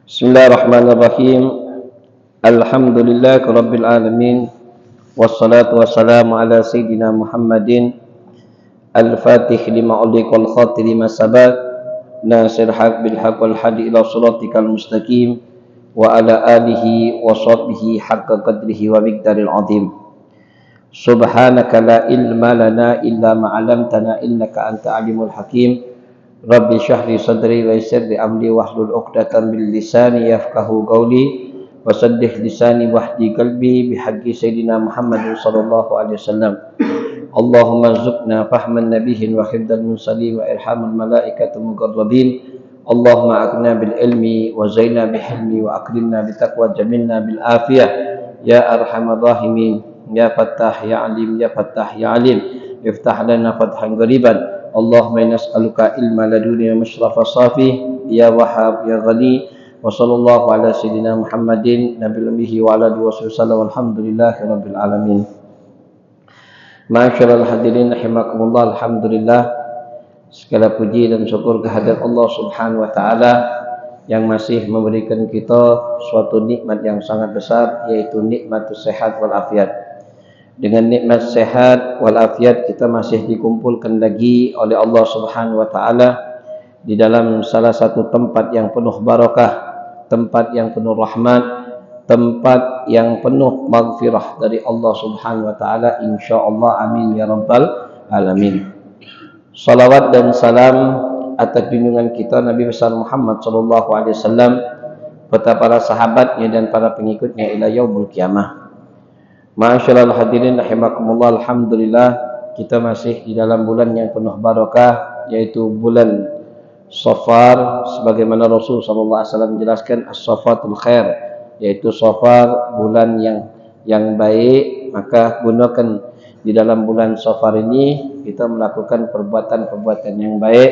Bismillahirrahmanirrahim. Alhamdulillahi rabbil alamin. Wassalatu wassalamu ala sayyidina Muhammadin al-fatih lima uliqal khatiri ma sabaq nasir haq bil haq wal hadi ila siratikal mustaqim wa ala alihi wa sahbihi haqqa qadrihi wa miqdaril azim. Subhanaka la ilma lana illa ma 'allamtana innaka anta alimul hakim. Rabbi syahri sadri wa yassir li amri wahlul 'uqdatam min lisani yafqahu qawli wa saddih lisani wahdi qalbi bihaqqi sayyidina Muhammadin sallallahu alaihi wasallam. Allahumma rzuqna fahman nabiyyin wa hifdzal mursalin wa irhamul malaikatil muqarrabin. Allahumma aghna bil ilmi wa zaina bil hilmi wa akrimna bit taqwa jamilna bil afiyah ya arhamar rahimin ya fattah ya alim ya fattah ya alim iftah lana fathan qariban. Allahumma inna nas'aluka ilma laduni wa mashrafa safi ya wahhab ya ghani wa sallallahu ala sayyidina Muhammadin nabiyil ummi wa ala alihi wasallam walhamdulillahi rabbil alamin. Ma'asyiral hadirin rahimakumullah, alhamdulillah, segala puji dan syukur kehadirat Allah Subhanahu wa taala yang masih memberikan kita suatu nikmat yang sangat besar, yaitu nikmatus sehat wal afiat. Dengan nikmat sehat wal afiat kita masih dikumpulkan lagi oleh Allah Subhanahu wa taala di dalam salah satu tempat yang penuh barakah, tempat yang penuh rahmat, tempat yang penuh maghfirah dari Allah Subhanahu wa taala, insyaallah, amin ya rabbal alamin. Salawat dan salam atas junjungan kita Nabi besar Muhammad sallallahu alaihi wasallam, beserta para sahabatnya dan para pengikutnya ila yaumul qiyamah. Ma'asyiral hadirin rahimakumullah, alhamdulillah, kita masih di dalam bulan yang penuh barakah, yaitu bulan Safar, sebagaimana Rasul sallallahu alaihi wasallam menjelaskan as-safatul khair, yaitu Safar bulan yang baik. Maka gunakan di dalam bulan Safar ini kita melakukan perbuatan-perbuatan yang baik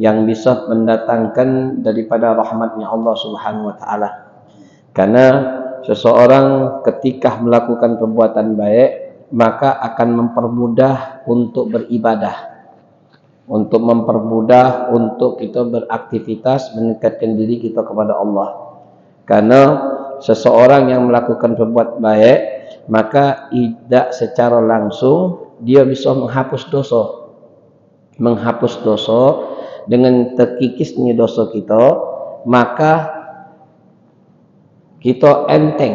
yang bisa mendatangkan daripada rahmatnya Allah Subhanahu wa taala. Karena seseorang ketika melakukan perbuatan baik maka akan mempermudah untuk beribadah, untuk mempermudah untuk kita beraktivitas mendekatkan diri kita kepada Allah. Karena seseorang yang melakukan perbuatan baik maka tidak secara langsung dia bisa menghapus dosa dengan terkikisnya dosa kita, maka kita enteng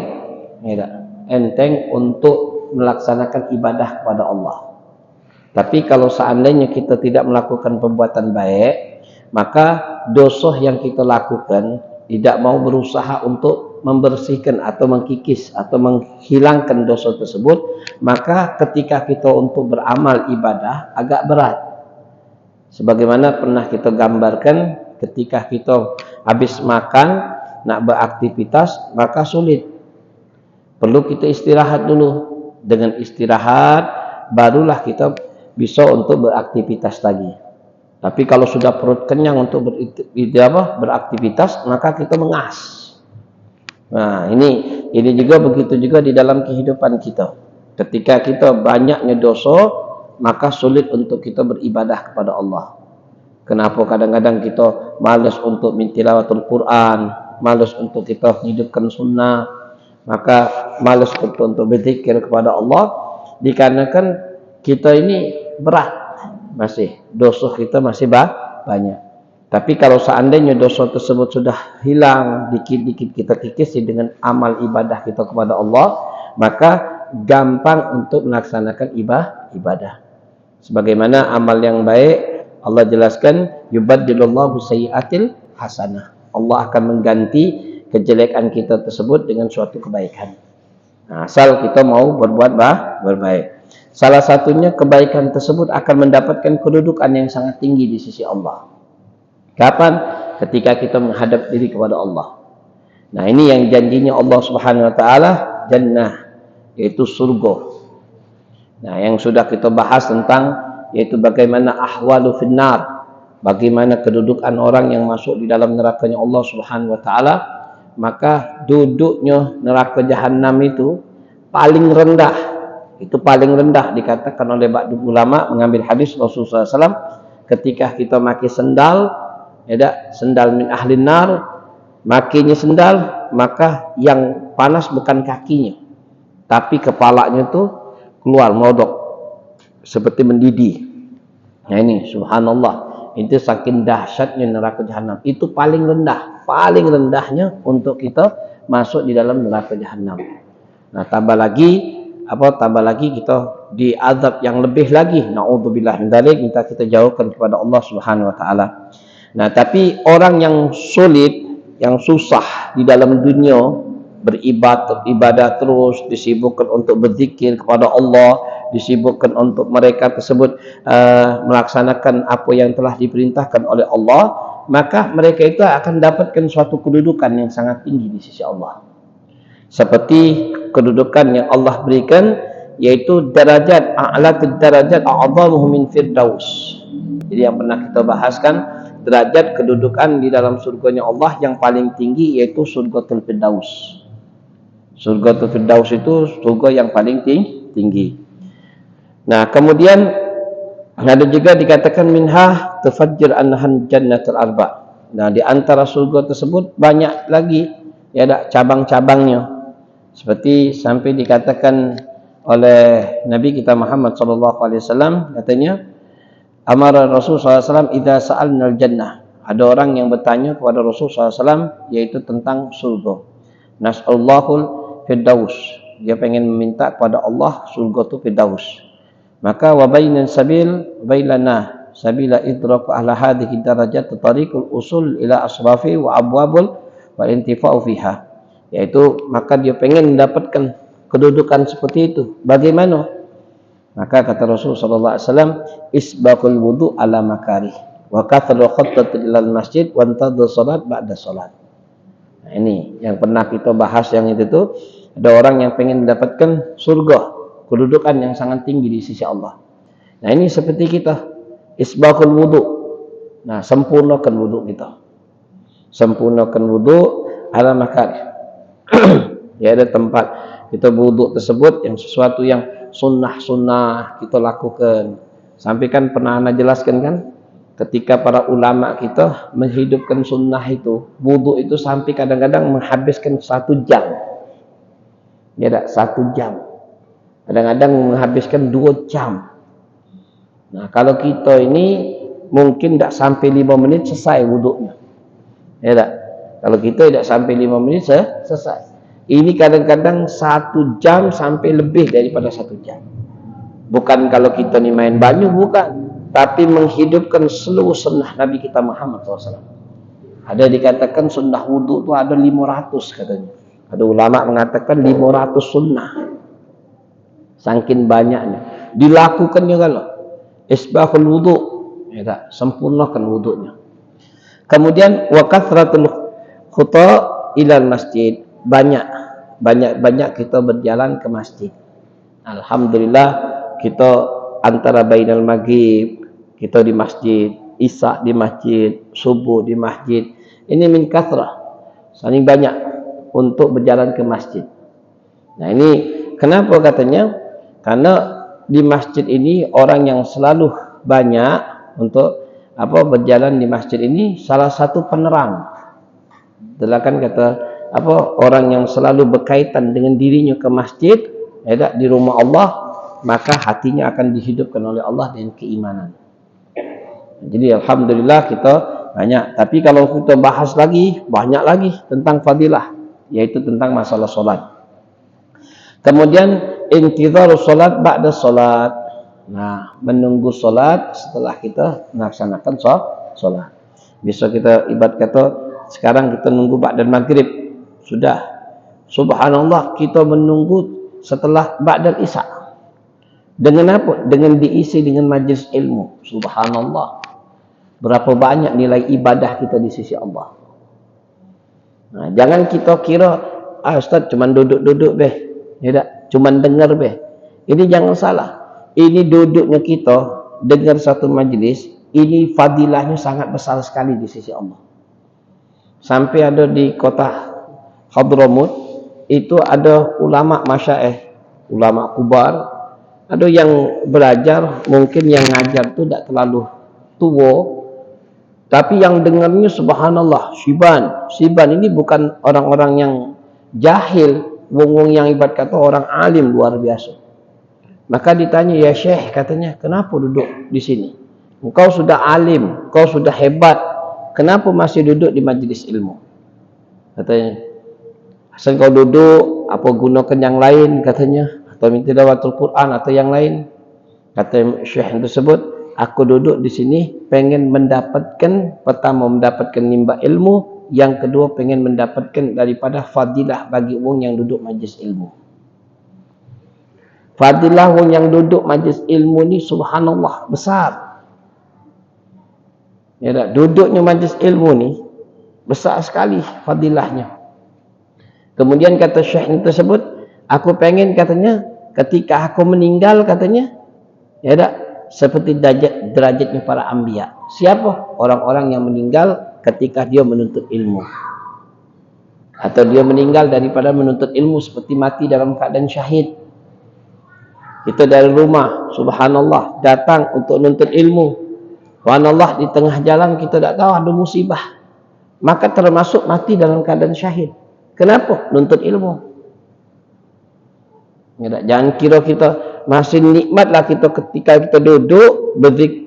untuk melaksanakan ibadah kepada Allah. Tapi kalau seandainya kita tidak melakukan perbuatan baik, maka dosa yang kita lakukan tidak mau berusaha untuk membersihkan atau mengkikis atau menghilangkan dosa tersebut, maka ketika kita untuk beramal ibadah agak berat. Sebagaimana pernah kita gambarkan, ketika kita habis makan nak beraktivitas maka sulit, perlu kita istirahat dulu. Dengan istirahat barulah kita bisa untuk beraktivitas lagi. Tapi kalau sudah perut kenyang untuk beraktivitas, maka kita mengas. Nah, ini juga begitu juga di dalam kehidupan kita. Ketika kita banyaknya dosa, maka sulit untuk kita beribadah kepada Allah. Kenapa kadang-kadang kita malas untuk tilawatul Quran, malas untuk kita hidupkan sunnah, maka malas untuk berzikir kepada Allah, dikarenakan kita ini berat, masih dosa kita masih banyak. Tapi kalau seandainya dosa tersebut sudah hilang, dikit-dikit kita kikisi dengan amal ibadah kita kepada Allah, maka gampang untuk melaksanakan ibadah. Sebagaimana amal yang baik Allah jelaskan, yubaddilullahu sayyi'atil hasanah. Allah akan mengganti kejelekan kita tersebut dengan suatu kebaikan. Nah, asal kita mau berbuat baik. Salah satunya kebaikan tersebut akan mendapatkan kedudukan yang sangat tinggi di sisi Allah. Kapan? Ketika kita menghadap diri kepada Allah. Nah, ini yang janjinya Allah Subhanahu wa taala, jannah, yaitu surga. Nah, yang sudah kita bahas tentang yaitu bagaimana ahwalu finnar, bagaimana kedudukan orang yang masuk di dalam nerakanya Allah Subhanahu wa taala. Maka duduknya neraka jahanam itu paling rendah. Itu paling rendah dikatakan oleh ba'du ulama mengambil hadis Rasulullah SAW, ketika kita pakai sendal, sendal min ahlin nar, Makinya sendal, maka yang panas bukan kakinya, tapi kepalanya tuh keluar merodok seperti mendidih. Nah ini subhanallah, itu saking dahsyatnya neraka jahanam. Itu paling rendahnya untuk kita masuk di dalam neraka jahanam. Nah tambah lagi kita diazab yang lebih lagi, naudzubillah min dzalik, minta kita jauhkan kepada Allah Subhanahu wa taala. Nah tapi orang yang sulit, yang susah di dalam dunia, beribadah terus, disibukkan untuk berzikir kepada Allah, disibukkan untuk mereka tersebut melaksanakan apa yang telah diperintahkan oleh Allah, maka mereka itu akan dapatkan suatu kedudukan yang sangat tinggi di sisi Allah. Seperti kedudukan yang Allah berikan, yaitu derajat a'latud darajat a'dhamuhu min firdaus. Jadi yang pernah kita bahaskan, derajat kedudukan di dalam surganya Allah yang paling tinggi yaitu surgatul firdaus. Surgatul firdaus itu surga yang paling tinggi. Nah, kemudian ada juga dikatakan minha tafajjir anhan jannatul arba. Nah, di antara surga tersebut banyak lagi ya ada cabang-cabangnya. Seperti sampai dikatakan oleh Nabi kita Muhammad sallallahu alaihi wasallam, katanya amara Rasul sallallahu alaihi wasallam idza sa'alnal jannah. Ada orang yang bertanya kepada Rasul sallallahu alaihi wasallam yaitu tentang surga. Nas'allahul firdaus. Dia pengen meminta kepada Allah surga itu firdaus. Maka wa bainan sabil bailana sabila idraku ahla hadhihi darajat tariqul usul ila asrafi wa abwabul wa intifa'u fiha. Yaitu maka dia pengen mendapatkan kedudukan seperti itu. Bagaimana? Maka kata Rasul sallallahu alaihi wasallam, isbaqul wudu ala makarih wa kathru khattati ilal masjid wa antadhu salat ba'da salat. Nah, ini yang pernah kita bahas yang itu tuh, ada orang yang pengen mendapatkan surga, kedudukan yang sangat tinggi di sisi Allah. Nah, ini seperti kita isbaqul wudu. Nah, sempurnakan wudu kita. Sempurnakan wudu ala makarih. Ya ada tempat kita wudu tersebut yang sesuatu yang sunnah kita lakukan. Sampai kan pernah ana jelaskan kan, ketika para ulama kita menghidupkan sunnah itu, wudu itu sampai kadang-kadang menghabiskan 1 jam. Ya ada 1 jam. Kadang-kadang menghabiskan 2 jam. Nah, kalau kita ini mungkin tidak sampai 5 menit selesai wudunya. Ya tak? Kalau kita tidak sampai 5 menit selesai. Ini kadang-kadang 1 jam sampai lebih daripada 1 jam. Bukan kalau kita ni main banyu, bukan. Tapi menghidupkan seluruh sunnah Nabi kita Muhammad SAW. Ada dikatakan sunnah wudu itu ada 500 katanya. Ada ulama mengatakan 500 sunnah. Saking banyaknya. Dilakukannya kalau isbahul wudu. Ya tak? Sempurnakan wudunya. Kemudian wa kathratul khuta ilal masjid. Banyak kita berjalan ke masjid. Alhamdulillah kita antara bainal maghrib kita di masjid, isya di masjid, subuh di masjid. Ini min kathrah, saling banyak untuk berjalan ke masjid. Nah ini kenapa katanya? Karena di masjid ini orang yang selalu banyak untuk berjalan di masjid ini salah satu penerang. Itulah kan kata orang yang selalu berkaitan dengan dirinya ke masjid, ya di rumah Allah, maka hatinya akan dihidupkan oleh Allah dengan keimanan. Jadi alhamdulillah kita banyak. Tapi kalau kita bahas lagi, banyak lagi tentang fadilah, yaitu tentang masalah solat. Kemudian intidharus solat ba'da solat. Nah, menunggu solat setelah kita melaksanakan solat. Bisa kita ibarat kata sekarang kita nunggu ba'da maghrib. Sudah, subhanallah kita menunggu setelah ba'dal isya. Dengan apa? Dengan diisi dengan majlis ilmu. Subhanallah. Berapa banyak nilai ibadah kita di sisi Allah. Nah, jangan kita kira, Ustaz cuma duduk-duduk beh. Ya tak? Cuma dengar beh. Ini jangan salah. Ini duduknya kita dengar satu majlis, ini fadilahnya sangat besar sekali di sisi Allah. Sampai ada di kota Hadramut itu ada ulama masyaikh, ulama kubar, ada yang belajar, mungkin yang ngajar itu tidak terlalu tua, Tapi yang dengarnya subhanallah, Syiban ini bukan orang-orang yang jahil, wong-wong yang ibarat kata orang alim luar biasa. Maka ditanya, ya Syekh, katanya, kenapa duduk di sini? Engkau sudah alim, engkau sudah hebat, kenapa masih duduk di majlis ilmu? Katanya, asal kau duduk, apa gunakan yang lain, katanya, atau minta tilawatul Quran atau yang lain. Kata Syekh tersebut, aku duduk di sini pengen mendapatkan, pertama mendapatkan nimba ilmu, yang kedua pengen mendapatkan daripada fadilah bagi orang yang duduk majlis ilmu. Fadilah orang yang duduk majlis ilmu ni subhanallah besar. Ya tak? Duduknya majlis ilmu ni besar sekali fadilahnya. Kemudian kata Syekh tersebut, aku pengen, katanya, ketika aku meninggal, katanya, ya tak, seperti derajatnya para anbiya. Siapa? Orang-orang yang meninggal ketika dia menuntut ilmu, atau dia meninggal daripada menuntut ilmu, seperti mati dalam keadaan syahid. Kita dari rumah, subhanallah, datang untuk menuntut ilmu, subhanallah, di tengah jalan kita tak tahu ada musibah, maka termasuk mati dalam keadaan syahid. Kenapa? Menuntut ilmu. Ya, jangan kira kita masih nikmatlah kita ketika kita duduk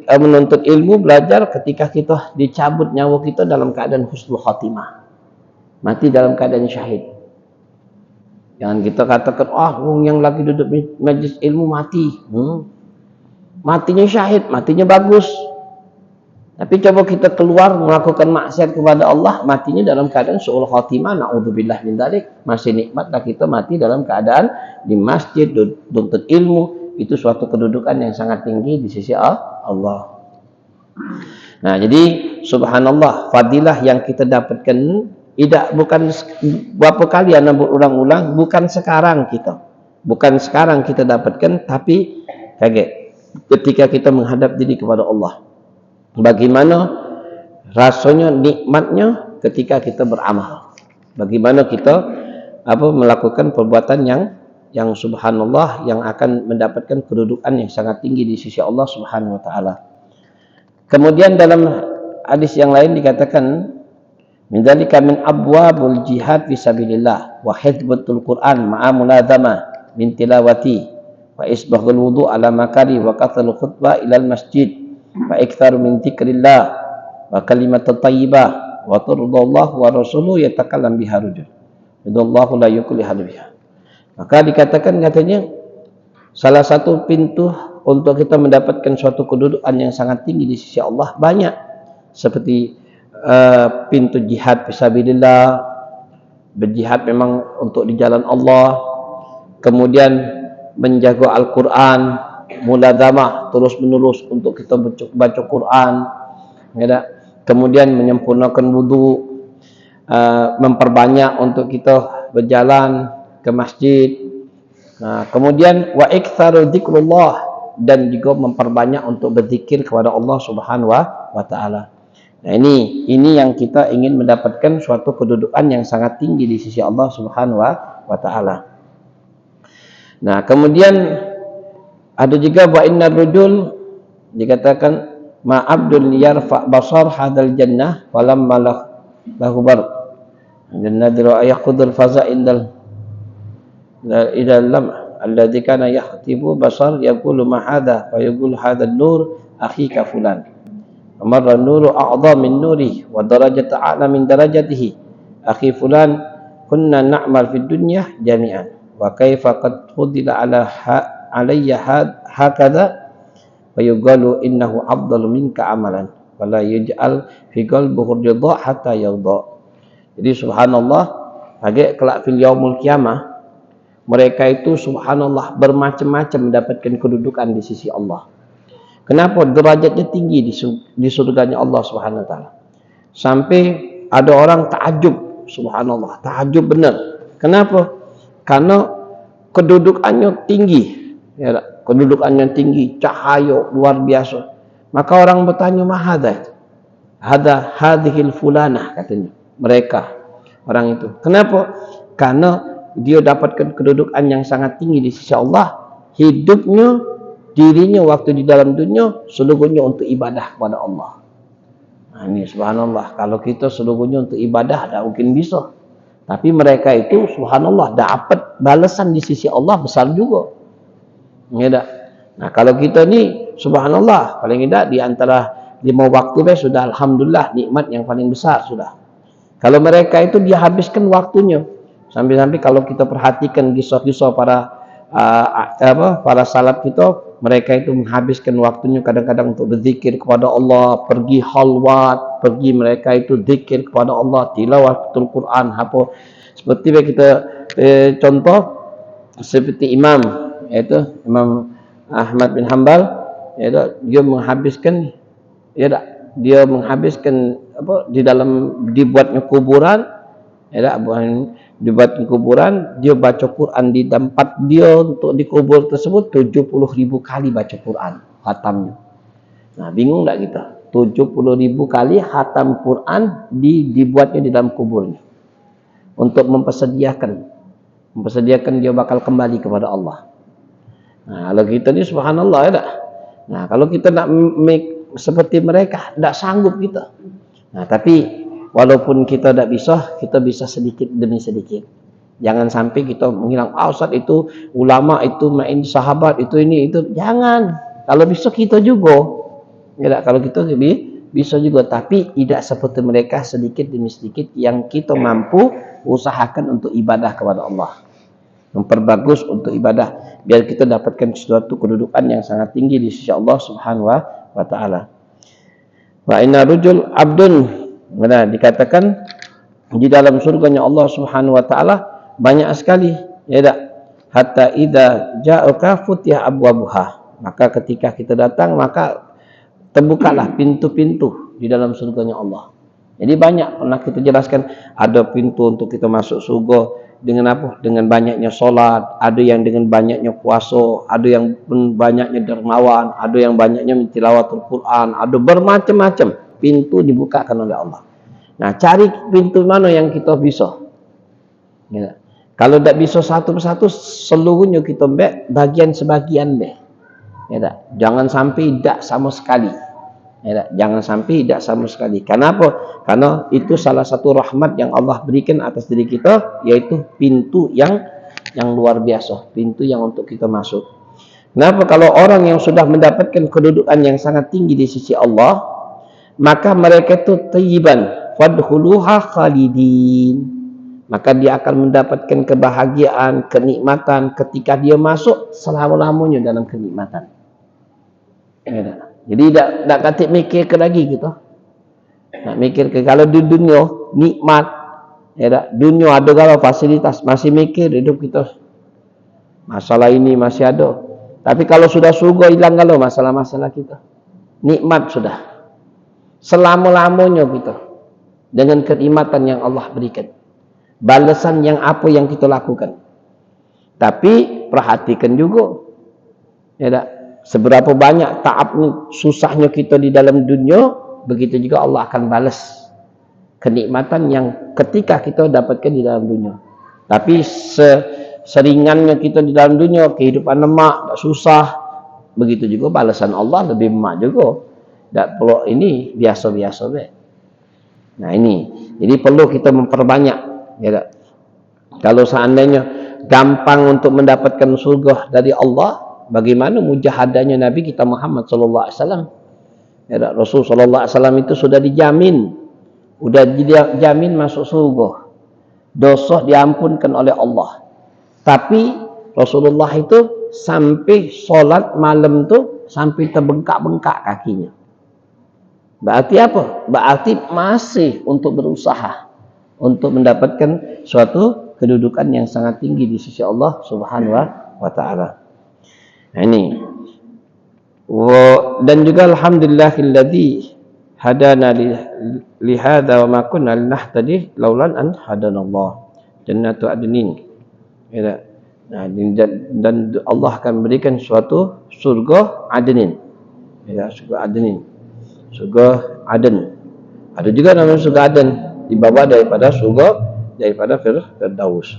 menuntut ilmu, belajar, ketika kita dicabut nyawa kita dalam keadaan husnul khatimah, mati dalam keadaan syahid. Jangan kita katakan, orang yang lagi duduk majlis ilmu mati, matinya syahid, matinya bagus. Tapi coba kita keluar melakukan maksiat kepada Allah, matinya dalam keadaan su'ul khatimah, na'udzubillah min dzalik. Masih nikmatlah kita mati dalam keadaan di masjid, tuntut ilmu. Itu suatu kedudukan yang sangat tinggi di sisi Allah. Nah, jadi subhanallah, fadilah yang kita dapatkan bukan berapa kali anda berulang-ulang, bukan sekarang kita dapatkan, tapi kaget ketika kita menghadap diri kepada Allah. Bagaimana rasanya, nikmatnya ketika kita beramal. Bagaimana kita melakukan perbuatan yang subhanallah, yang akan mendapatkan kedudukan yang sangat tinggi di sisi Allah Subhanahu wa taala. Kemudian dalam hadis yang lain dikatakan, min dzalika min abwabul jihad fisabilillah wa hifdzatul Quran ma'a mulazama min tilawati wa isbaghul wudu ala makari wa qatlul khutbah ilal masjid wa iktsaru min dzikrillah wa kalimatut thayyibah wa turdallah wa rasuluhu yatakallam biha rajul idallahu la yukulihal biha. Maka dikatakan, katanya, salah satu pintu untuk kita mendapatkan suatu kedudukan yang sangat tinggi di sisi Allah banyak, seperti pintu jihad fisabilillah, berjihad memang untuk di jalan Allah, kemudian menjaga Al-Quran, mulazamah, terus-menerus untuk kita baca Quran, ya, kemudian menyempurnakan wudu, memperbanyak untuk kita berjalan ke masjid, kemudian wa iktsaru dzikrullah, dan juga memperbanyak untuk berzikir kepada Allah Subhanahu wa taala. Nah, ini yang kita ingin mendapatkan suatu kedudukan yang sangat tinggi di sisi Allah Subhanahu wa taala. Nah, kemudian ada juga wa innar rajul, dikatakan ma abdul yarfa basar hadal jannah falam lahu bar jannah yaqudul faza indal lam alladzi kana yahtibu basar yaqulu ma hadha fa yaqulu hadha an-nur akhika fulan amarra an-nuru a'dha min nuri wa darajatu a'la min darajatihi akhi fulan kunna na'mal fid dunya jami'an wa kaifa qad fudila alayya hakadha wa yuqalu innahu afdalu minka amalan wa la yaj'al fi qalbihi ridha hatta yarda. Jadi subhanallah, agak kelak fil yaumul qiyamah, mereka itu subhanallah bermacam-macam mendapatkan kedudukan di sisi Allah. Kenapa? Derajatnya tinggi di surganya Allah Subhanahu wa taala. Sampai ada orang takjub, subhanallah, takjub benar. Kenapa? Karena kedudukannya tinggi, ya, kedudukannya tinggi, cahaya luar biasa. Maka orang bertanya, mahadha hadhil fulanah, katanya mereka, orang itu. Kenapa? Karena dia dapatkan kedudukan yang sangat tinggi di sisi Allah. Hidupnya, dirinya waktu di dalam dunia seluruhnya untuk ibadah kepada Allah. Nah, ini subhanallah, kalau kita seluruhnya untuk ibadah tak mungkin bisa. Tapi mereka itu subhanallah dapat balasan di sisi Allah besar juga. Ya tak? Nah, kalau kita ni subhanallah paling tidak di antara 5 waktu sudah alhamdulillah nikmat yang paling besar sudah. Kalau mereka itu dia habiskan waktunya. Sampai-sampai kalau kita perhatikan kisah-kisah para salaf kita, mereka itu menghabiskan waktunya kadang-kadang untuk berzikir kepada Allah, pergi halwat, pergi mereka itu zikir kepada Allah, tilawatul Quran, apa seperti kita contoh seperti imam, yaitu Imam Ahmad bin Hanbal, yaitu dia menghabiskan dia menghabiskan di dalam dibuatnya kuburan, dibuat kuburan, dia baca Quran di tempat dia untuk dikubur tersebut 70.000 kali baca Quran khatamnya. Nah, bingung tak kita? 70.000 kali khatam Quran dibuatnya di dalam kuburnya untuk mempersediakan dia bakal kembali kepada Allah. Nah, kalau kita ni subhanallah ya tak? Nah, kalau kita nak make seperti mereka, tak sanggup kita. Nah, tapi walaupun kita tak bisa, kita bisa sedikit demi sedikit. Jangan sampai kita menghilang, Ustaz itu ulama, itu main sahabat, itu ini, itu. Jangan. Kalau bisa kita juga. Ya tak? Kalau kita bisa juga, tapi tidak seperti mereka sedikit demi sedikit yang kita mampu usahakan untuk ibadah kepada Allah. Memperbagus untuk ibadah biar kita dapatkan sesuatu kedudukan yang sangat tinggi di sisi Allah Subhanahu wa taala. Wa inna rujul abdun, dikatakan di dalam surganya Allah Subhanahu wa taala banyak sekali, ya tak? Hatta idza ja'aka futih abwabuha, maka ketika kita datang maka terbukalah pintu-pintu di dalam surganya Allah. Jadi banyak pernah kita jelaskan, ada pintu untuk kita masuk surga dengan apa? Dengan banyaknya solat, ada yang dengan banyaknya puasa, ada yang banyaknya dermawan, ada yang banyaknya tilawatul Quran, ada bermacam-macam pintu dibukakan oleh Allah. Nah, cari pintu mana yang kita bisa. Ya. Kalau tak bisa satu persatu, seluruhnya kita bagian sebagian deh. Ya tak? Jangan sampai tidak sama sekali. Ya tak? Jangan sampai tidak sama sekali. Kenapa? Karena itu salah satu rahmat yang Allah berikan atas diri kita, yaitu pintu yang luar biasa, pintu yang untuk kita masuk. Kenapa? Kalau orang yang sudah mendapatkan kedudukan yang sangat tinggi di sisi Allah, maka mereka itu thayyiban fadkhuluha khalidin. Maka dia akan mendapatkan kebahagiaan, kenikmatan ketika dia masuk selama-lamanya dalam kenikmatan. Ya, jadi tak katik mikir ke lagi kita. Nak mikir ke kalau di dunia nikmat, ya tak? Dunia ada kalau fasilitas, masih mikir hidup kita. Masalah ini masih ada. Tapi kalau sudah surga hilang kalau masalah-masalah kita. Nikmat sudah. Selama-lamanya kita dengan kenikmatan yang Allah berikan. Balasan yang apa yang kita lakukan. Tapi perhatikan juga, ya tak? Seberapa banyak taabnya, susahnya kita di dalam dunia, begitu juga Allah akan balas kenikmatan yang ketika kita dapatkan di dalam dunia. Tapi seringannya kita di dalam dunia, kehidupan lemak, tak susah, begitu juga balasan Allah lebih emak juga. Tak perlu ini biasa-biasa be. Nah ini, jadi perlu kita memperbanyak, ya tak? Kalau seandainya gampang untuk mendapatkan surga dari Allah, bagaimana mujahadahnya Nabi kita Muhammad sallallahu alaihi wasallam? Ya, Rasul sallallahu alaihi wasallam itu sudah dijamin, dijamin masuk surga. Dosa diampunkan oleh Allah. Tapi Rasulullah itu sampai solat malam tu sampai terbengkak-bengkak kakinya. Berarti apa? Berarti masih untuk berusaha untuk mendapatkan suatu kedudukan yang sangat tinggi di sisi Allah Subhanahu wa taala. Nah, ini. Dan juga alhamdulillahilladzi hadana li hadza wa ma kunna linahtadi laulan an hadanallah. Jannatu adnin. Ya. Nah, dan Allah akan berikan suatu surga adnin. Ya, surga adnin. Surga Aden. Ada juga nama surga Aden di bawah daripada Firdaus.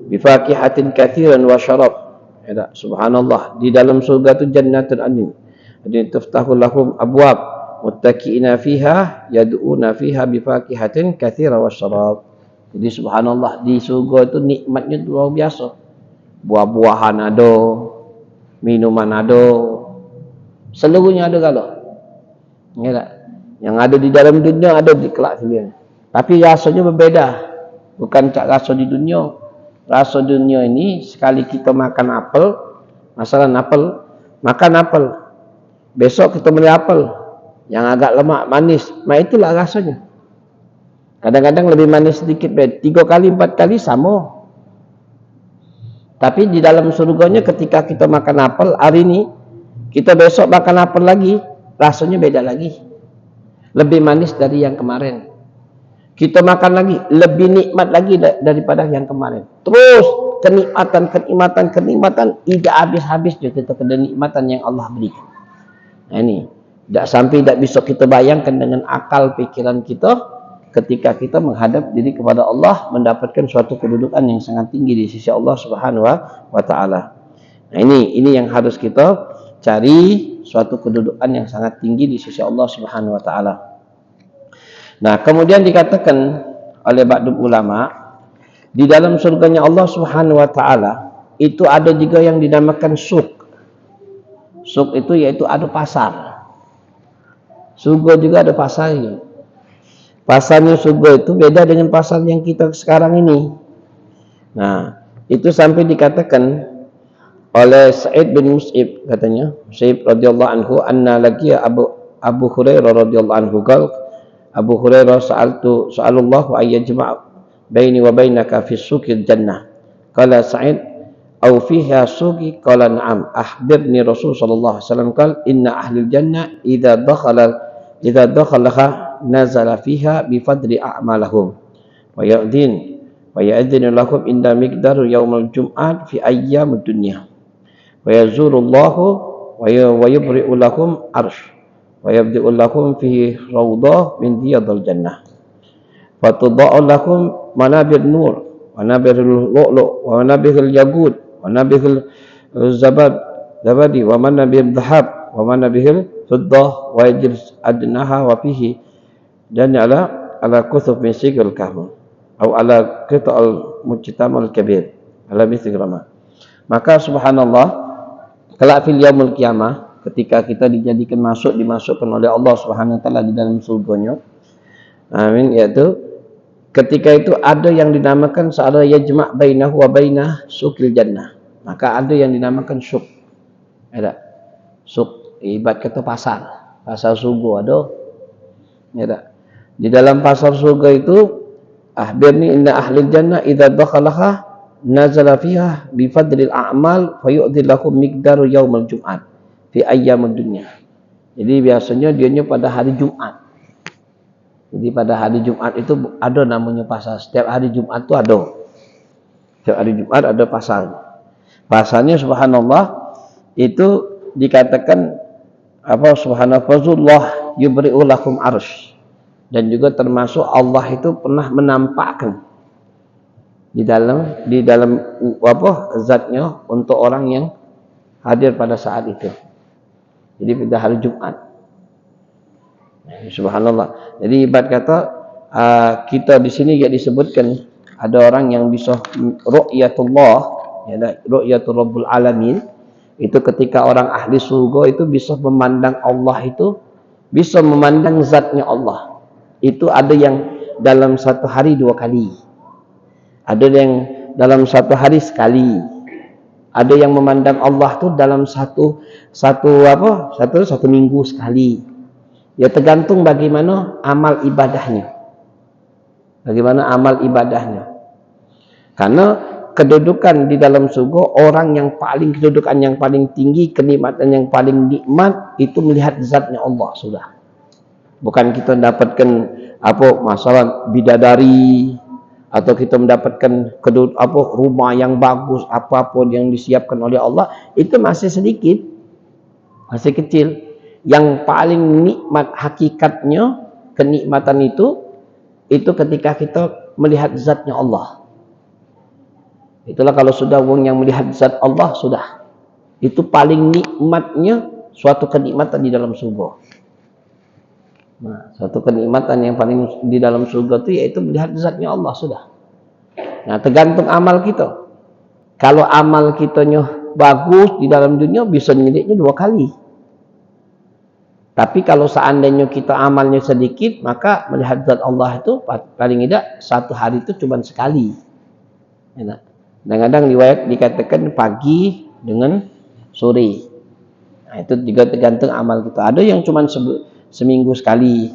Bifaqihatin katsiran wa syarab. Ya, subhanallah, di dalam surga itu jannatul adnin. Jadi tuftahu lahum abwab muttaqiina fiha yad'una fiha bifakihatin katsira wasyarab. Jadi subhanallah, di surga itu nikmatnya luar biasa. Buah-buahan ada, minuman ada, seluruhnya ada kalau. Ya tak? Yang ada di dalam dunia ada di kelak sini. Tapi rasanya berbeda. Bukan cak rasa di dunia. Rasa dunia ini sekali kita makan apel, masalah apel, makan apel. Besok kita beli apel yang agak lemak, manis. Nah itulah rasanya. Kadang-kadang lebih manis sedikit, 3 kali, 4 kali sama. Tapi di dalam surganya ketika kita makan apel hari ini, kita besok makan apel lagi, rasanya beda lagi. Lebih manis dari yang kemarin. Kita makan lagi, lebih nikmat lagi daripada yang kemarin. Terus kenikmatan, tidak habis-habis kita kenikmatan yang Allah berikan. Nah ini, tidak sampai tidak bisa kita bayangkan dengan akal pikiran kita. Ketika kita menghadap diri kepada Allah, mendapatkan suatu kedudukan yang sangat tinggi di sisi Allah Subhanahu wa taala. Nah, ini yang harus kita cari, suatu kedudukan yang sangat tinggi di sisi Allah Subhanahu wa taala. Nah, kemudian dikatakan oleh ba'dul ulama, di dalam surganya Allah Subhanahu wa taala itu ada juga yang dinamakan suq. Suq itu yaitu ada pasar. Surga juga ada pasarnya. Pasarnya surga itu beda dengan pasar yang kita sekarang ini. Nah, itu sampai dikatakan oleh Sa'id bin Mus'ib, katanya, Sa'id radhiyallahu anhu, anna laqiya Abu Hurairah radhiyallahu anhu qala, Abu Hurairah sa'alullahu ayyajma' baini wa bainaka fi suqil jannah. Qala Sa'id, aw fiha suqi? Qala na'am. Akhbirni Rasul sallallahu alaihi wasallam qala inna ahlil jannah idza dakhalaha nazala fiha bifadri a'malahum wa ya'dhin lahum inda miqdaru yaumil jum'at fi ayyamid dunya wa yazurullahu wa yubri'u lahum arsh wa yabdi'u lahum fihi rawdah min riyadil jannah wa tudha'u lahum manabir nur wa nabirul lu'lu' wa nabirul yaqut wa nabirul zabadi wa manabir dhahab wa manabir fiddah wa yajlis adnaha wa fihi dan ala kutub min sigal kahmu atau ala qita'al mujtamal kabir ala mithrama. Maka subhanallah, kelak fil yaumul qiyamah, ketika kita dimasukkan oleh Allah Subhanahu wa taala di dalam surganya, amin, yaitu ketika itu ada yang dinamakan sa'ala yajma' bainahu wa bainah suqil jannah. Maka ada yang dinamakan suq. Ada suq, ibarat kata pasar surga ada. Ya tak? Di dalam pasar surga itu, akhbirni inna ahlil jannah idza dakhalaha nazala fiha bi fadlil a'mal fa yu'dhi lahum miqdaru yaumil jum'at fi ayyamid dunya. Jadi biasanya dianya pada hari Jumat. Jadi pada hari Jumat itu ada namanya pasar. Setiap hari Jumat itu ada. Setiap hari Jumat ada pasar. Pasarnya subhanallah itu dikatakan apa, subhanahu fazullah yubri'u lakum arsh. Dan juga termasuk Allah itu pernah menampakkan di dalam apa zatnya untuk orang yang hadir pada saat itu. Jadi pada hari Jumat. Subhanallah. Jadi ibarat kata kita di sini juga disebutkan ada orang yang bisa ru'yatullah, ya, ru'yatul rabbul alamin. Itu ketika orang ahli surga itu bisa memandang Allah, itu bisa memandang zatnya Allah. Itu ada yang dalam satu hari 2 kali, ada yang dalam satu hari sekali, ada yang memandang Allah tu dalam satu minggu sekali. Ya tergantung bagaimana amal ibadahnya. Karena kedudukan di dalam surga, orang yang kedudukan yang paling tinggi, kenikmatan yang paling nikmat itu melihat zatnya Allah sudah. Bukan kita mendapatkan masalah bidadari, atau kita mendapatkan rumah yang bagus, apapun yang disiapkan oleh Allah, itu masih sedikit, masih kecil. Yang paling nikmat hakikatnya, kenikmatan itu ketika kita melihat zatnya Allah. Itulah kalau sudah orang yang melihat zat Allah sudah, itu paling nikmatnya suatu kenikmatan di dalam surga. Nah, suatu kenikmatan yang paling di dalam surga itu yaitu melihat zatnya Allah sudah. Nah, tergantung amal kita. Kalau amal kitanya bagus di dalam dunia bisa miliknya 2 kali. Tapi kalau seandainya kita amalnya sedikit, maka melihat zat Allah itu paling tidak 1 hari itu cuma sekali. Kadang-kadang riwayat dikatakan pagi dengan sore. Nah, itu juga tergantung amal kita. Ada yang cuma seminggu sekali,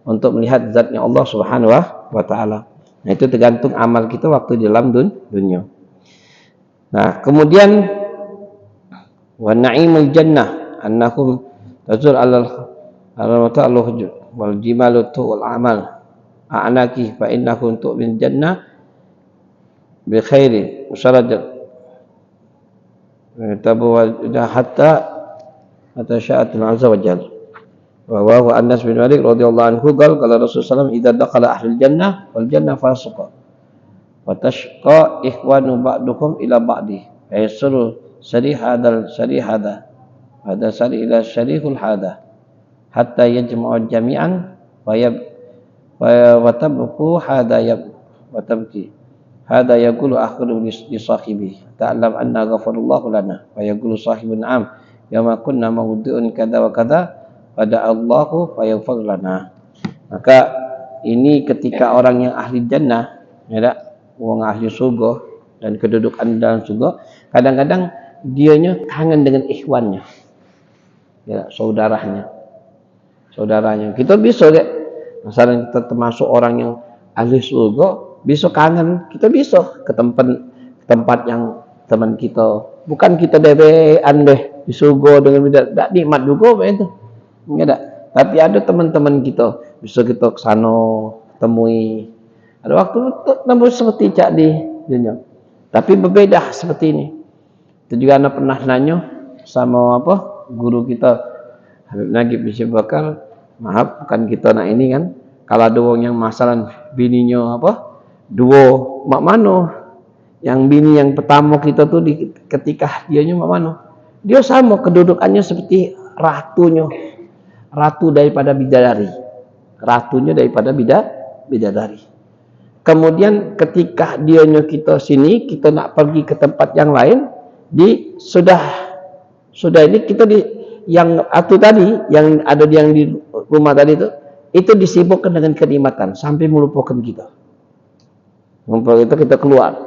untuk melihat zatnya Allah Subhanahu wa taala. Nah, itu tergantung amal kita waktu di dalam dunia. Nah, kemudian wa na'imul jannah annakum tazur al-ta'alluh wal jimalu wal amal a'naki fa innakum tu'min jannah bi khairin musarrad tabuwa hatta sya'atul azza wa jalla wa Anas bin Malik radhiyallahu anhu qala Rasulullah sallallahu alaihi wasallam idza dakhala ahlul jannah wal jannah fasuqa wa tashqa ikhwanu ba'dukum ila ba'di yasru syarih hadal syarih hada hada syarih ila syarihul hada hatta yajma'u jami'an wa tabqu hada wa tabki hada yaqulu akhiru li sahibi ta'lam anna ghafarallahu lana wa yaqulu sahibun am yama kunna mawdu'un kada wa kada pada Allahu fa yaghfir lana. Maka ini ketika orang yang ahli jannah, orang ahli surga dan kedudukan dalam surga, kadang-kadang dianya kangen dengan ikhwannya, saudaranya. Kita bisa misalnya kita termasuk orang yang ahli surga, bisa kangen, kita bisa ke tempat yang teman kita, bukan kita dewean deh di surga dengan tidak nikmat juga itu. Enggak, tapi ada teman-teman kita bisa kita ke sana temui. Ada waktu nambah seperti cak di dunia. Tapi berbeda seperti ini. Itu juga anak pernah nanya sama guru kita Habib Nagib bin Bakar, maaf bukan kita nak ini kan. Kalau ada orang yang masalah bininya dua mak mano. Yang bini yang pertama kita tuh ketika dianya mak mano. Dia sama kedudukannya seperti ratunya. Ratu daripada bidadari. Ratunya daripada bidadari. Kemudian ketika dianya kita sini, kita nak pergi ke tempat yang lain, sudah ini kita yang ratu tadi, yang ada yang di rumah tadi itu disibukkan dengan kenikmatan sampai melupakan kita. Untuk itu kita keluar.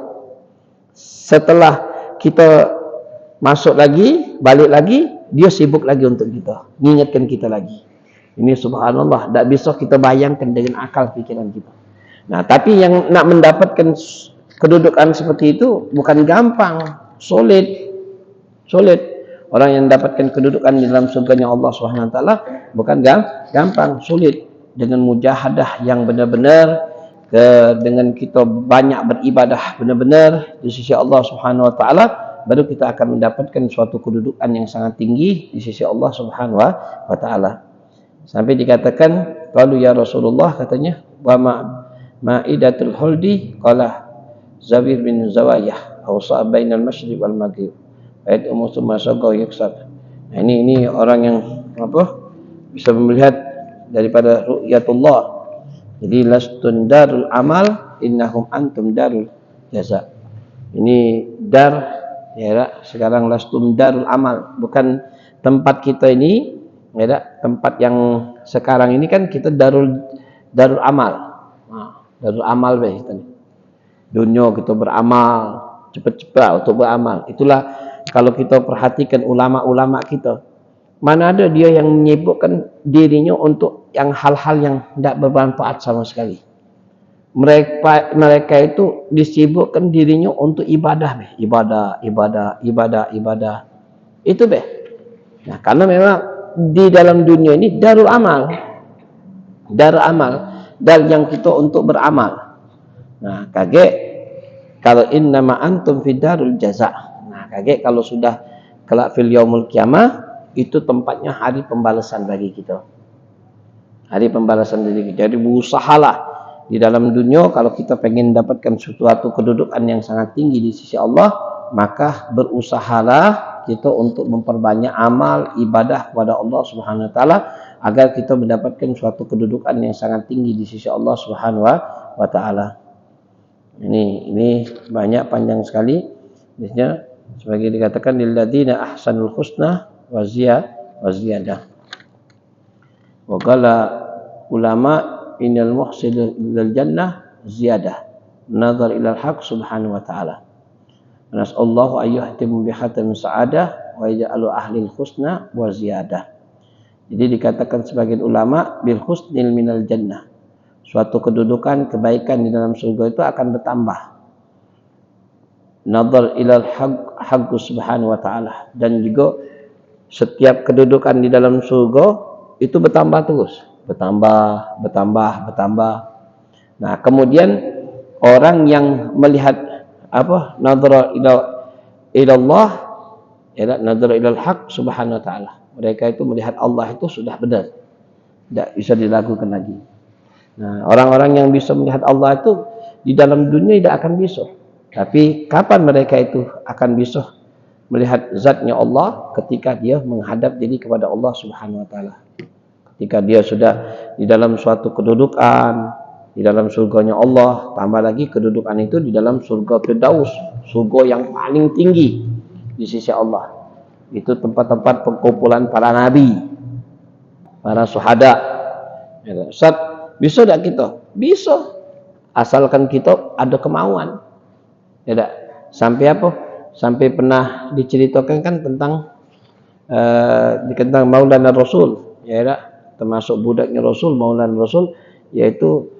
Setelah kita masuk lagi, balik lagi, dia sibuk lagi untuk kita, mengingatkan kita lagi. Ini subhanallah, tidak bisa kita bayangkan dengan akal pikiran kita. Nah, tapi yang nak mendapatkan kedudukan seperti itu bukan gampang, sulit. Orang yang mendapatkan kedudukan di dalam surganya Allah Subhanahu wa taala bukan gampang, sulit. Dengan mujahadah yang benar-benar, dengan kita banyak beribadah benar-benar di sisi Allah Subhanahu wa taala, baru kita akan mendapatkan suatu kedudukan yang sangat tinggi di sisi Allah Subhanahu wa taala. Sampai dikatakan, qalu ya Rasulullah, katanya, wa ma'idatul khuldi qala Zawir bin Zawayah awsa bainal masyriq wal maghrib. Ayat summa saqa yaksab. Nah, ini orang yang bisa melihat daripada ru'yatullah. Jadi lastun darul amal innahum antum darul jaza. Ini sekarang lastum darul amal, bukan tempat kita ini, tempat yang sekarang ini kan kita darul amal. Darul amal dunia kita beramal, cepat-cepat untuk beramal. Itulah kalau kita perhatikan ulama-ulama kita, mana ada dia yang menyibukkan dirinya untuk yang hal-hal yang tidak bermanfaat sama sekali. Mereka itu disibukkan dirinya untuk ibadah, ibadah. Itu Nah, karena memang di dalam dunia ini darul amal, dar yang kita untuk beramal. Nah, kaget kalau innama antum fi darul jaza. Nah, kaget kalau sudah kelak fil yaumul qiyamah, itu tempatnya hari pembalasan bagi kita. Hari pembalasan bagi kita. Jadi berusahalah di dalam dunia, kalau kita pengen dapatkan suatu kedudukan yang sangat tinggi di sisi Allah, maka berusahalah kita untuk memperbanyak amal ibadah kepada Allah Subhanahu wa taala agar kita mendapatkan suatu kedudukan yang sangat tinggi di sisi Allah Subhanahu wa taala. Ini banyak, panjang sekali. Biasanya sebagai dikatakan lilladzina ahsanul husna wa ziyadah. Wa qala ulama innal muhsin lil jannah ziyadah nazar ila al-haq subhanahu wa ta'ala. Nas'allahu ayyuhtimu bihatam sa'adah wa yaj'alu ahlil husna wa ziyadah. Jadi dikatakan sebagian ulama bil husnil minal jannah, suatu kedudukan kebaikan di dalam surga itu akan bertambah. Nadhar ilal haqq subhanahu wa ta'ala, dan juga setiap kedudukan di dalam surga itu bertambah terus, bertambah. Nah, kemudian orang yang melihat nadhara ilallah, nadhara ilal haqq subhanahu wa ta'ala, mereka itu melihat Allah itu sudah benar, tidak bisa dilakukan lagi. Nah, orang-orang yang bisa melihat Allah itu di dalam dunia tidak akan bisa. Tapi kapan mereka itu akan bisa melihat zatnya Allah? Ketika dia menghadap diri kepada Allah Subhanahu wa taala. Ketika dia sudah di dalam suatu kedudukan di dalam surganya Allah, tambah lagi kedudukan itu di dalam surga Firdaus, surga yang paling tinggi di sisi Allah. Itu tempat-tempat perkumpulan para nabi, para syuhada. Ustaz, bisa tak kita? Bisa. Asalkan kita ada kemauan. Ya, sampai apa? Sampai pernah diceritakan kan tentang Maulana Rasul, ya, termasuk budaknya Rasul, Maulana Rasul, yaitu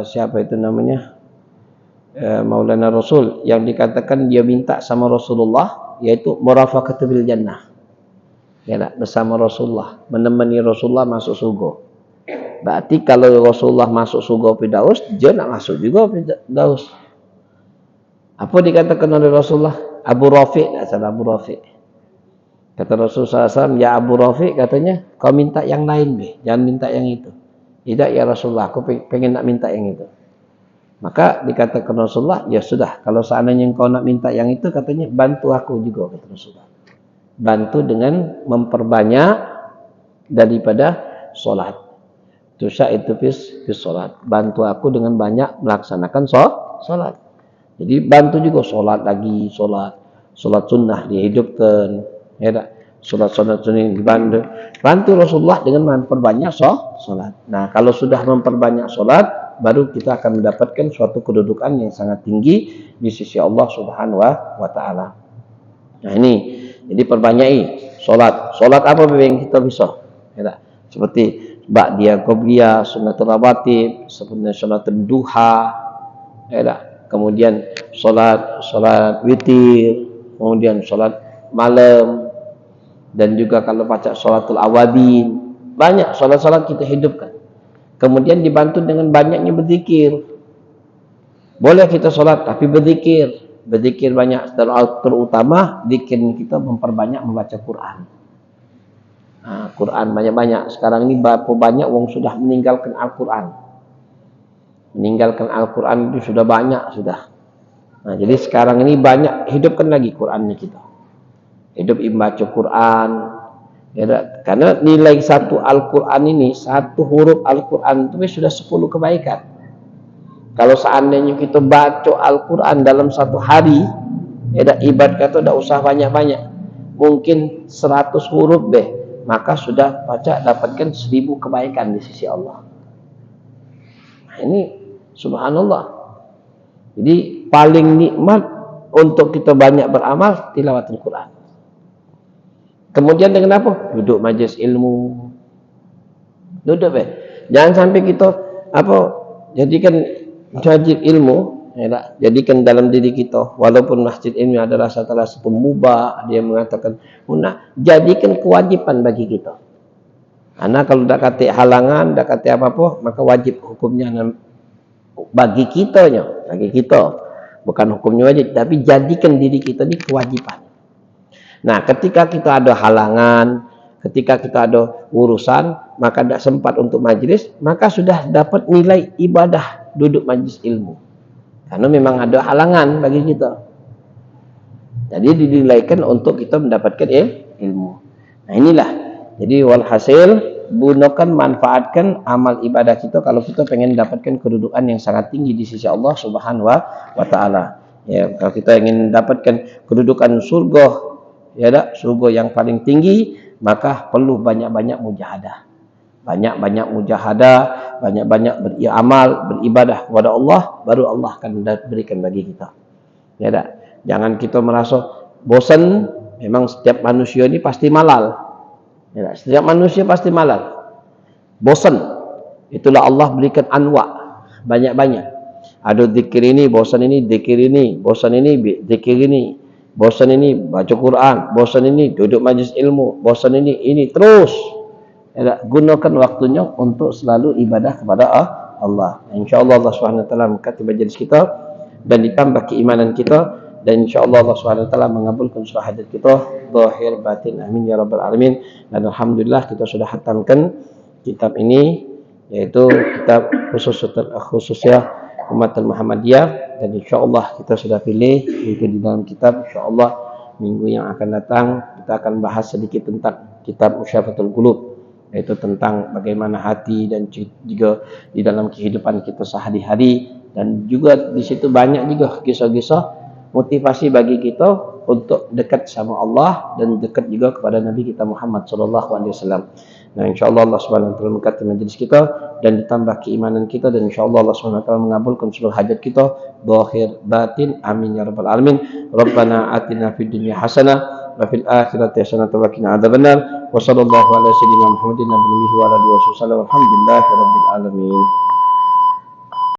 siapa itu namanya? Maulana Rasul, yang dikatakan dia minta sama Rasulullah, yaitu murafaqatu bil jannah. Ya, bersama Rasulullah, menemani Rasulullah masuk surga. Berarti kalau Rasulullah masuk surga Firdaus, dia nak masuk juga Firdaus. Apa dikatakan oleh Rasulullah? Abu Rafiq, Abu Rafiq. Kata Rasulullah SAW, ya Abu Rafiq, katanya, kau minta yang lain, jangan minta yang itu. Tidak ya Rasulullah, aku pengen nak minta yang itu. Maka dikatakan Rasulullah, ya sudah, kalau seandainya kau nak minta yang itu, katanya, bantu aku juga, kata Rasulullah. Bantu dengan memperbanyak daripada solat. Tusya itu fis solat. Bantu aku dengan banyak melaksanakan solat. Jadi bantu juga solat lagi, solat sunnah dihidupkan, ya tak? Solat sunnah dibantu. Bantu Rasulullah dengan memperbanyak solat. Nah, kalau sudah memperbanyak solat, baru kita akan mendapatkan suatu kedudukan yang sangat tinggi di sisi Allah Subhanahu wa taala. Nah, ini jadi perbanyaki solat. Solat apa yang kita bisa? Ya tak? Seperti ba'diyah, qobliyah, sunnatul rawatib, seperti salatul duha, ya tak? Kemudian solat witir, kemudian solat malam, dan juga kalau baca solatul awadin, banyak solat-solat kita hidupkan. Kemudian dibantu dengan banyaknya berzikir. Boleh kita solat tapi berzikir banyak, terutama zikir kita memperbanyak membaca Quran. Nah, Quran banyak-banyak. Sekarang ini berapa banyak orang sudah meninggalkan Al-Quran. Meninggalkan Al-Quran itu sudah banyak sudah. Nah, jadi sekarang ini banyak hidupkan lagi Qurannya kita. Hidup membaca Quran. Ya, karena nilai satu Al-Quran ini, satu huruf Al-Quran itu sudah 10 kebaikan. Kalau seandainya kita baca Al-Quran dalam satu hari, ya, ibarat kata tidak usah banyak-banyak. Mungkin 100 huruf maka sudah baca dapatkan 1000 kebaikan di sisi Allah. Nah, ini subhanallah. Jadi paling nikmat untuk kita banyak beramal tilawatul Quran. Kemudian dengan apa? Duduk majlis ilmu. Duduk jangan sampai kita jadikan majlis ilmu, ya, jadikan dalam diri kita, walaupun masjid ilmu adalah salah satu mubah, dia mengatakan jadikan kewajiban bagi kita. Karena kalau tak kata halangan, tak kata apa-apa, maka wajib hukumnya bagi kita, bukan hukumnya wajib, tapi jadikan diri kita ini kewajiban. Nah, ketika kita ada halangan, ketika kita ada urusan, maka tidak sempat untuk majlis, maka sudah dapat nilai ibadah duduk majlis ilmu. Karena memang ada halangan bagi kita. Jadi dinilaikan untuk kita mendapatkan ilmu. Nah, inilah. Jadi walhasil gunakan, manfaatkan amal ibadah kita kalau kita pengen dapatkan kedudukan yang sangat tinggi di sisi Allah Subhanahu wa taala. Ya, kalau kita ingin dapatkan kedudukan surga, ya dak, surga yang paling tinggi, maka perlu banyak-banyak mujahadah. Banyak-banyak mujahadah, banyak-banyak beramal, beribadah kepada Allah, baru Allah akan berikan bagi kita. Ya dak. Jangan kita merasa bosan. Memang setiap manusia ini pasti malal. Ya dak. Setiap manusia pasti malal. Bosan. Itulah Allah berikan anwa banyak-banyak. Ada zikir ini, bosan ini, zikir ini, bosan ini, zikir ini, bosan ini baca Quran, bosan ini duduk majlis ilmu, bosan ini terus. Ya, gunakan waktunya untuk selalu ibadah kepada Allah. InsyaAllah Allah SWT mengkati majlis kita dan ditambah keimanan kita, dan insyaAllah Allah SWT mengabulkan surah hajat kita zahir batin, amin ya rabbal alamin. Dan alhamdulillah kita sudah hatamkan kitab ini, yaitu kitab khususnya umat Muhammadiyah, dan insyaAllah kita sudah pilih itu di dalam kitab. InsyaAllah minggu yang akan datang kita akan bahas sedikit tentang kitab Musyafatul Qulub, yaitu tentang bagaimana hati dan juga di dalam kehidupan kita sehari-hari, dan juga di situ banyak juga kisah-kisah motivasi bagi kita untuk dekat sama Allah dan dekat juga kepada Nabi kita Muhammad SAW. Nah, insyaAllah Allah SWT mengkati majlis kita dan ditambah keimanan kita, dan insyaAllah Allah SWT mengabulkan seluruh hajat kita zahir batin, amin ya rabbal alamin. Rabbana atina fid dunya hasanah wa fil akhirati hasanah wa qina adzabannar. Wa sallallahu ala sayyidina Muhammadin nabiyyi wa ala alihi wasallam. Alhamdulillahirabbil alamin.